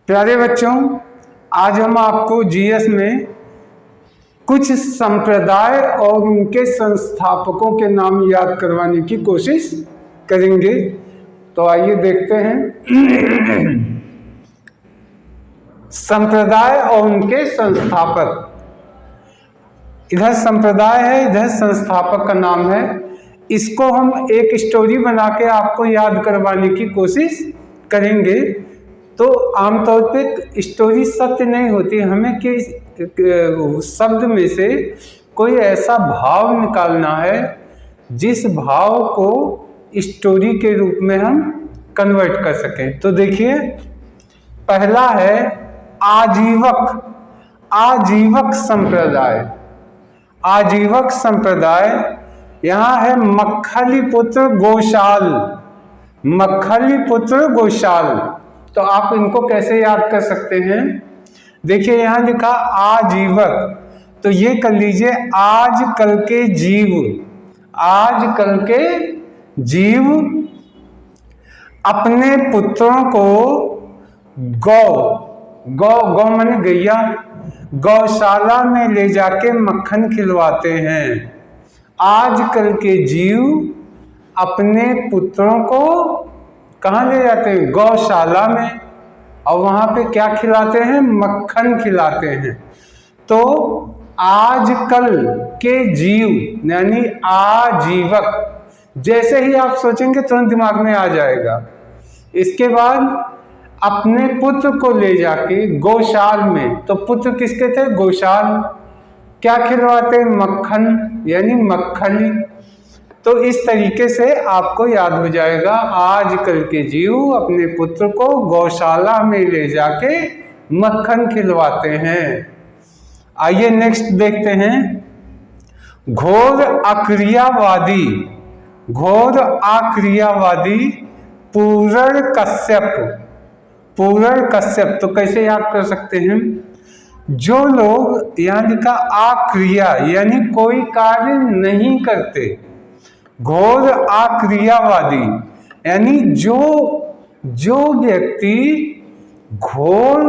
प्यारे बच्चों, आज हम आपको जीएस में कुछ संप्रदाय और उनके संस्थापकों के नाम याद करवाने की कोशिश करेंगे। तो आइए देखते हैं। संप्रदाय और उनके संस्थापक। इधर संप्रदाय है, इधर संस्थापक का नाम है। इसको हम एक स्टोरी बना के आपको याद करवाने की कोशिश करेंगे। तो आमतौर पे स्टोरी सत्य नहीं होती, हमें किस शब्द में से कोई ऐसा भाव निकालना है जिस भाव को स्टोरी के रूप में हम कन्वर्ट कर सकें। तो देखिए, पहला है आजीवक। आजीवक संप्रदाय। आजीवक संप्रदाय यहाँ है मक्खलीपुत्र गोशाल। मक्खलीपुत्र गोशाल। तो आप इनको कैसे याद कर सकते हैं? देखिए, यहाँ लिखा आजीवक, तो ये कर लीजिए आज कल के जीव। आज कल के जीव अपने पुत्रों को गौ माने गैया, गौशाला में ले जाके मक्खन खिलवाते हैं। आजकल के जीव अपने पुत्रों को कहाँ ले जाते हैं? गौशाला में। और वहाँ पे क्या खिलाते हैं? मक्खन खिलाते हैं। तो आजकल के जीव यानी आजीवक, जैसे ही आप सोचेंगे तुरंत दिमाग में आ जाएगा। इसके बाद अपने पुत्र को ले जाके गौशाल में, तो पुत्र किसके थे? गौशाल। क्या खिलवाते? मक्खन यानी मक्खली। तो इस तरीके से आपको याद हो जाएगा, आजकल के जीव अपने पुत्र को गौशाला में ले जाके मक्खन खिलवाते हैं। आइए नेक्स्ट देखते हैं। घोर अक्रियावादी। घोर अक्रियावादी पूरण कश्यप। पूरण कश्यप। तो कैसे याद कर सकते हैं? जो लोग, यहाँ लिखा अक्रिया यानी कोई कार्य नहीं करते। घोर अक्रियावादी यानी जो व्यक्ति घोर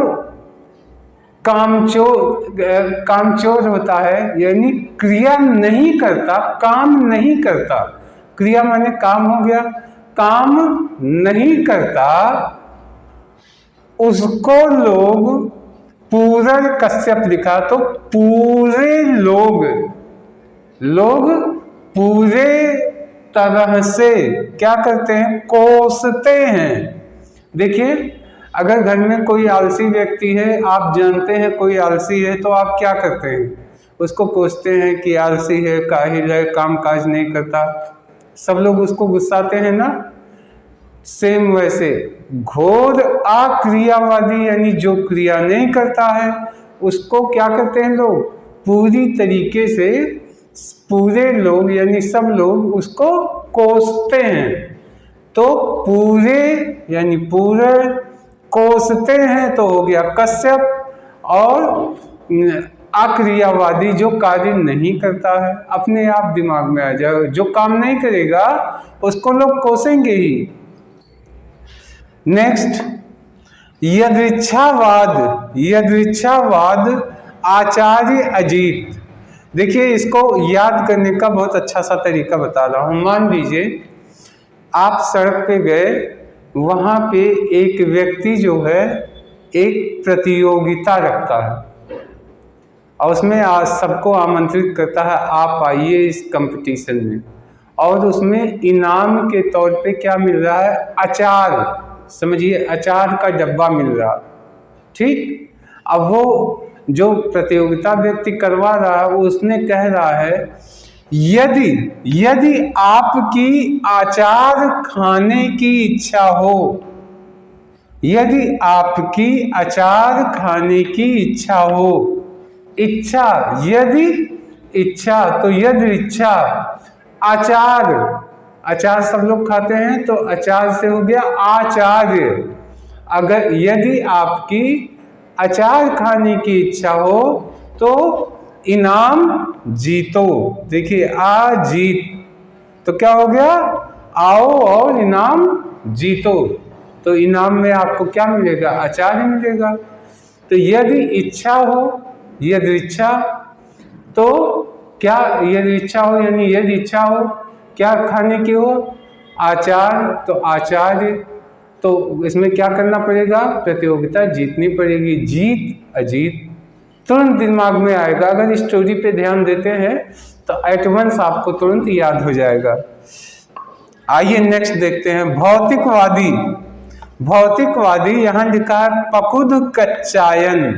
कामचोर होता है, यानी क्रिया नहीं करता, काम नहीं करता। क्रिया माने काम हो गया, काम नहीं करता, उसको लोग पूरण कश्यप लिखा। तो पूरे लोग पूरे तरह से क्या करते हैं? कोसते हैं। देखिए, अगर घर में कोई आलसी व्यक्ति है, आप जानते हैं कोई आलसी है, तो आप क्या करते हैं? उसको कोसते हैं कि आलसी है, काहिल है, काम काज नहीं करता। सब लोग उसको गुस्साते हैं ना। सेम वैसे घोर अक्रियावादी यानी जो क्रिया नहीं करता है, उसको क्या करते हैं लोग? पूरी तरीके से पूरे लोग यानी सब लोग उसको कोसते हैं। तो पूरे यानी पूरे कोसते हैं, तो हो गया कश्यप। और अक्रियावादी जो कार्य नहीं करता है, अपने आप दिमाग में आ जाए, जो काम नहीं करेगा उसको लोग कोसेंगे ही। नेक्स्ट, यदृच्छावाद। यदृच्छावाद आचार्य अजीत। देखिए, इसको याद करने का बहुत अच्छा सा तरीका बता रहा हूँ। मान लीजिए आप सड़क पे गए, वहाँ पे एक व्यक्ति जो है एक प्रतियोगिता रखता है और उसमें सबको आमंत्रित करता है, आप आइए इस कंपटीशन में। और उसमें इनाम के तौर पे क्या मिल रहा है? अचार। समझिए, अचार का डब्बा मिल रहा। ठीक। अब वो जो प्रतियोगिता व्यक्ति करवा रहा है, उसने कह रहा है, यदि आपकी अचार खाने की इच्छा हो, यदि आपकी अचार खाने की इच्छा हो, इच्छा यदि इच्छा, तो यदि इच्छा अचार, अचार सब लोग खाते हैं, तो अचार से हो गया आचार्य। अगर यदि आपकी अचार खाने की इच्छा हो तो इनाम जीतो। देखिए, आ जीत, तो क्या हो गया? आओ और इनाम जीतो। तो इनाम में आपको क्या मिलेगा? आचार्य मिलेगा। तो यदि इच्छा हो, यदि इच्छा तो क्या, यदि इच्छा हो यानी यदि इच्छा हो क्या खाने की हो? आचार, तो आचार्य। तो इसमें क्या करना पड़ेगा? प्रतियोगिता जीतनी पड़ेगी। जीत अजीत तुरंत दिमाग में आएगा। अगर स्टोरी पे ध्यान देते हैं तो एट वंस आपको तुरंत याद हो जाएगा। आइए नेक्स्ट देखते हैं, भौतिकवादी। भौतिकवादी यहाँ लिखा है पकुध कच्चायन।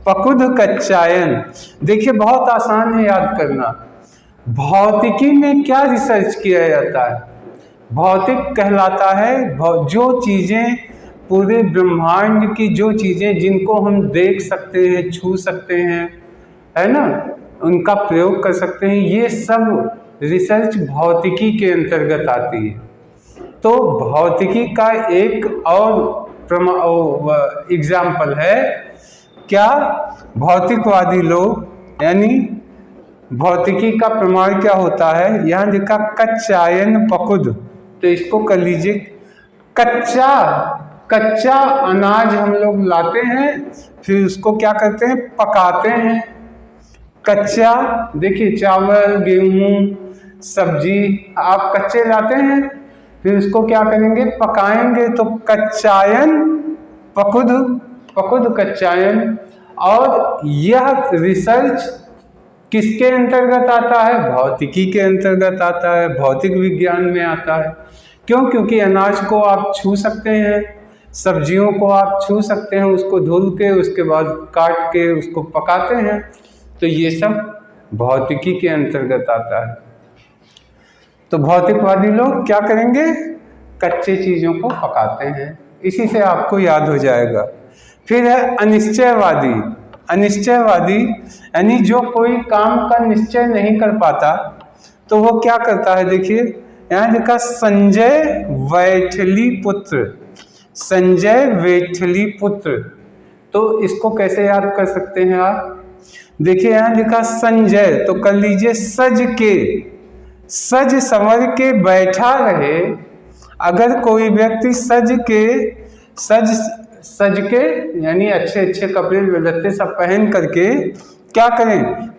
पकुध कच्चायन, देखिए बहुत आसान है याद करना। भौतिकी में क्या रिसर्च किया जाता है? भौतिक कहलाता है जो चीजें पूरे ब्रह्मांड की, जो चीजें जिनको हम देख सकते हैं, छू सकते हैं, है ना, उनका प्रयोग कर सकते हैं, ये सब रिसर्च भौतिकी के अंतर्गत आती है। तो भौतिकी का एक और एग्जाम्पल है क्या? भौतिकवादी लोग, यानी भौतिकी का प्रमाण क्या होता है? यहाँ लिखा कच्चायन पकुध, तो इसको कर लीजिए कच्चा अनाज हम लोग लाते हैं, फिर उसको क्या करते हैं? पकाते हैं। कच्चा, देखिए चावल, गेहूं, सब्जी आप कच्चे लाते हैं, फिर उसको क्या करेंगे? पकाएंगे। तो कच्चायन पकुध, पकुध कच्चायन। और यह रिसर्च किसके अंतर्गत आता है? भौतिकी के अंतर्गत आता है, भौतिक विज्ञान में आता है। क्यों? क्योंकि अनाज को आप छू सकते हैं, सब्जियों को आप छू सकते हैं, उसको धुल के उसके बाद काट के उसको पकाते हैं, तो ये सब भौतिकी के अंतर्गत आता है। तो भौतिकवादी लोग क्या करेंगे? कच्चे चीज़ों को पकाते हैं। इसी से आपको याद हो जाएगा। फिर है अनिश्चयवादी। अनिश्चयवादी यानी जो कोई काम का निश्चय नहीं कर पाता, तो वो क्या करता है? देखिए यहाँ लिखा संजय वैठली पुत्र। संजय वैठली पुत्र, तो इसको कैसे याद कर सकते हैं आप? देखिए यहाँ लिखा संजय, तो कर लीजिए सज के, सज संवर के बैठा रहे। अगर कोई व्यक्ति सज के यानी अच्छे अच्छे कपड़े लत्ते सब पहन करके क्या करें?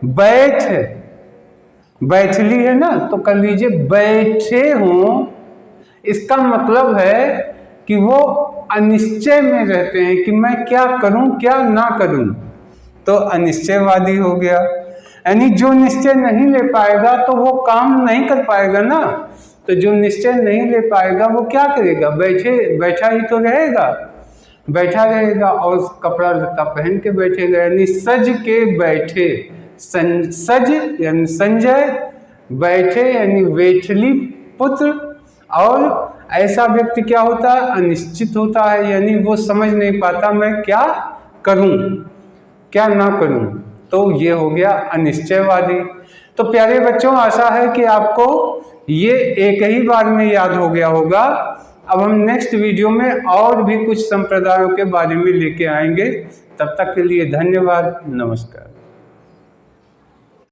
बैठली है ना, तो कर लीजिए बैठे हों। इसका मतलब है कि वो अनिश्चय में रहते हैं कि मैं क्या करूं क्या ना करूं, तो अनिश्चयवादी हो गया। यानी जो निश्चय नहीं ले पाएगा तो वो काम नहीं कर पाएगा ना। तो जो निश्चय नहीं ले पाएगा वो क्या करेगा? बैठा ही तो रहेगा, बैठा रहेगा और कपड़ा लत्ता पहन के बैठेगा। यानी सज के बैठे, सज यानी संजय, बैठे यानी वैठली पुत्र। और ऐसा व्यक्ति क्या होता है? अनिश्चित होता है, यानी वो समझ नहीं पाता मैं क्या करूं क्या ना करूं, तो ये हो गया अनिश्चयवादी। तो प्यारे बच्चों, आशा है कि आपको ये एक ही बार में याद हो गया होगा। अब हम नेक्स्ट वीडियो में और भी कुछ संप्रदायों के बारे में लेके आएंगे। तब तक के लिए धन्यवाद, नमस्कार।